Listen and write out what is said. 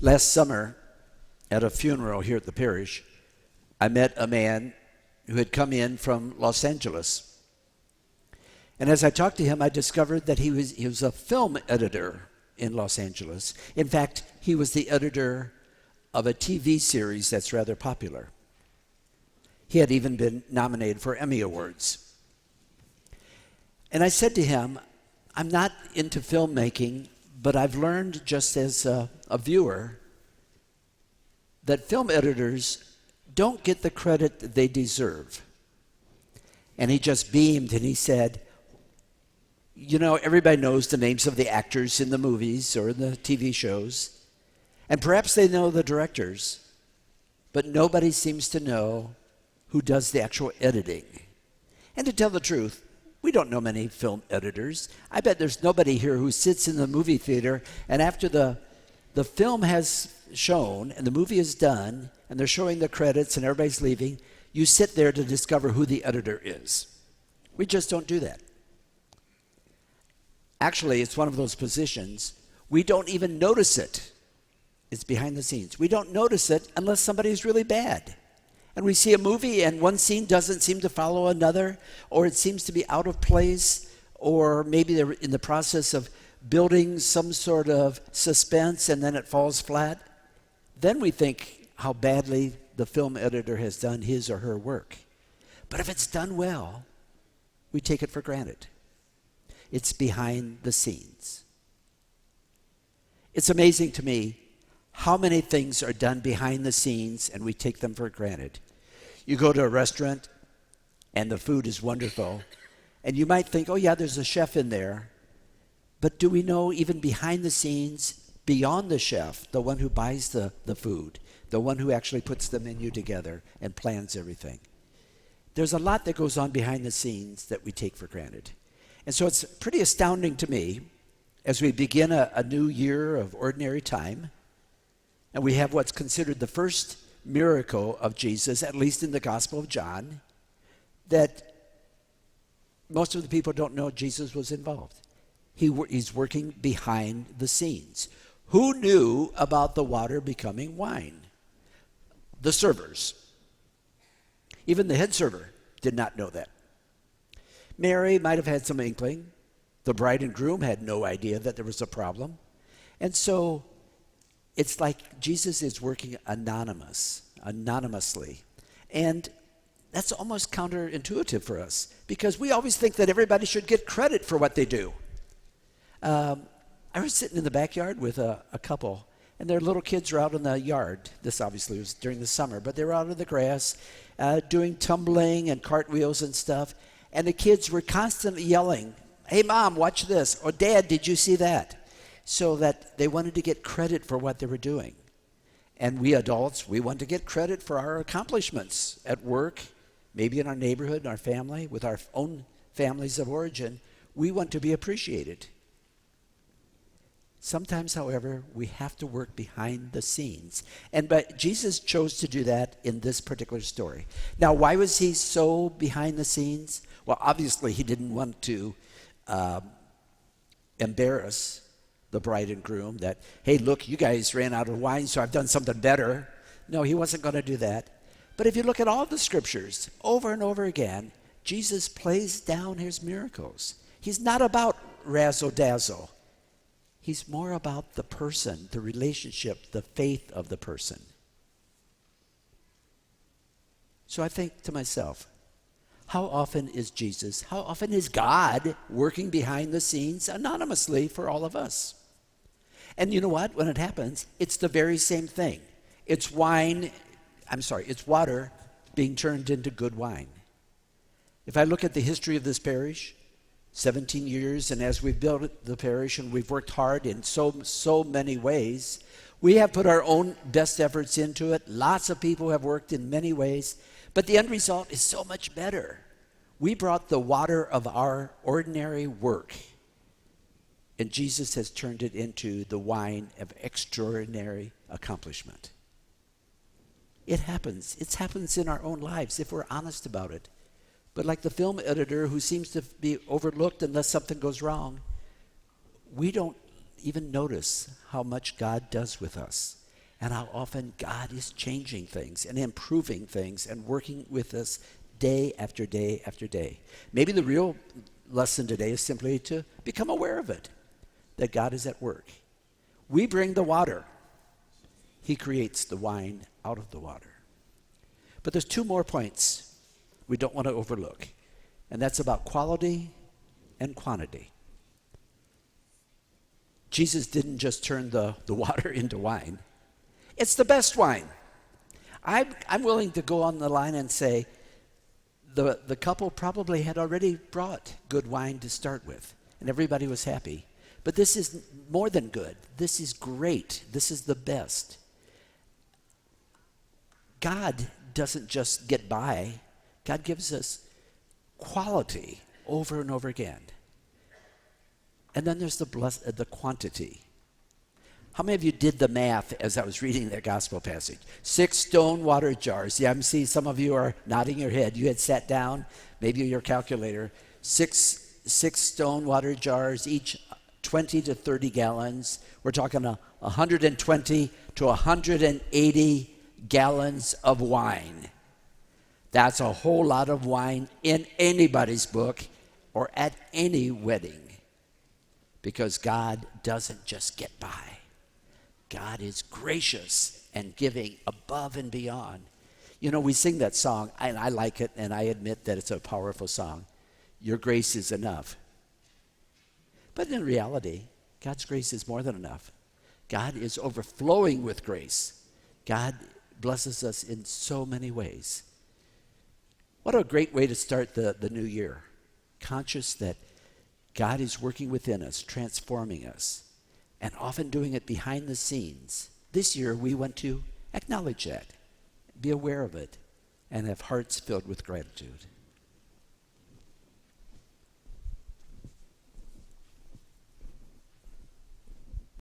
Last summer, at a funeral here at the parish, I met a man who had come in from Los Angeles. And as I talked to him, I discovered that he was a film editor in Los Angeles. In fact, he was the editor of a TV series that's rather popular. He had even been nominated for Emmy Awards. And I said to him, I'm not into filmmaking, but I've learned just as a viewer that film editors don't get the credit that they deserve. And he just beamed and he said, you know, everybody knows the names of the actors in the movies or in the TV shows, and perhaps they know the directors, but nobody seems to know who does the actual editing. And to tell the truth, we don't know many film editors. I bet there's nobody here who sits in the movie theater and after the film has shown and the movie is done and they're showing the credits and everybody's leaving, you sit there to discover who the editor is. We just don't do that. Actually, it's one of those positions, we don't even notice it. It's behind the scenes. We don't notice it unless somebody's really bad. And we see a movie and one scene doesn't seem to follow another, or it seems to be out of place, or maybe they're in the process of building some sort of suspense and then it falls flat. Then we think how badly the film editor has done his or her work. But if it's done well, we take it for granted. It's behind the scenes. It's amazing to me how many things are done behind the scenes and we take them for granted. You go to a restaurant and the food is wonderful and you might think, oh yeah, there's a chef in there. But do we know even behind the scenes, beyond the chef, the one who buys the food, the one who actually puts the menu together and plans everything? There's a lot that goes on behind the scenes that we take for granted. And so it's pretty astounding to me as we begin a new year of ordinary time, and we have what's considered the first miracle of Jesus, at least in the Gospel of John, that most of the people don't know Jesus was involved. He's working behind the scenes. Who knew about the water becoming wine? The servers. Even the head server did not know that. Mary might have had some inkling. The bride and groom had no idea that there was a problem. And so it's like Jesus is working anonymously. And that's almost counterintuitive for us because we always think that everybody should get credit for what they do. I was sitting in the backyard with a couple, and their little kids were out in the yard. This obviously was during the summer, but they were out in the grass doing tumbling and cartwheels and stuff. And the kids were constantly yelling, hey, Mom, watch this. Or, Dad, did you see that? So that they wanted to get credit for what they were doing. And we adults, we want to get credit for our accomplishments at work, maybe in our neighborhood, in our family, with our own families of origin. We want to be appreciated. Sometimes, however, we have to work behind the scenes. But Jesus chose to do that in this particular story. Now, why was he so behind the scenes? Well, obviously, he didn't want to embarrass the bride and groom that, hey, look, you guys ran out of wine, so I've done something better. No, he wasn't going to do that. But if you look at all the scriptures, over and over again, Jesus plays down his miracles. He's not about razzle-dazzle. He's more about the person, the relationship, the faith of the person. So I think to myself, how often is Jesus, how often is God working behind the scenes anonymously for all of us? And you know what? When it happens, it's the very same thing. It's water being turned into good wine. If I look at the history of this parish, 17 years, and as we've built the parish and we've worked hard in so many ways, we have put our own best efforts into it. Lots of people have worked in many ways, but the end result is so much better. We brought the water of our ordinary work, and Jesus has turned it into the wine of extraordinary accomplishment. It happens. It happens in our own lives if we're honest about it. But like the film editor who seems to be overlooked unless something goes wrong, we don't even notice how much God does with us. and how often God is changing things and improving things and working with us day after day after day. Maybe the real lesson today is simply to become aware of it, that God is at work. We bring the water. He creates the wine out of the water. But there's two more points we don't want to overlook, and that's about quality and quantity. Jesus didn't just turn the water into wine. It's the best wine. I'm willing to go on the line and say the couple probably had already brought good wine to start with, and everybody was happy. But this is more than good. This is great. This is the best. God doesn't just get by. God gives us quality over and over again. And then there's the quantity. How many of you did the math as I was reading that gospel passage? 6 stone water jars. Yeah, I'm seeing some of you are nodding your head. You had sat down, maybe your calculator. 6 stone water jars, each 20 to 30 gallons. We're talking 120 to 180 gallons of wine. That's a whole lot of wine in anybody's book or at any wedding, because God doesn't just get by. God is gracious and giving above and beyond. You know, we sing that song, and I like it, and I admit that it's a powerful song. Your grace is enough. But in reality, God's grace is more than enough. God is overflowing with grace. God blesses us in so many ways. What a great way to start the new year. Conscious that God is working within us, transforming us, and often doing it behind the scenes. This year, we want to acknowledge that, be aware of it, and have hearts filled with gratitude.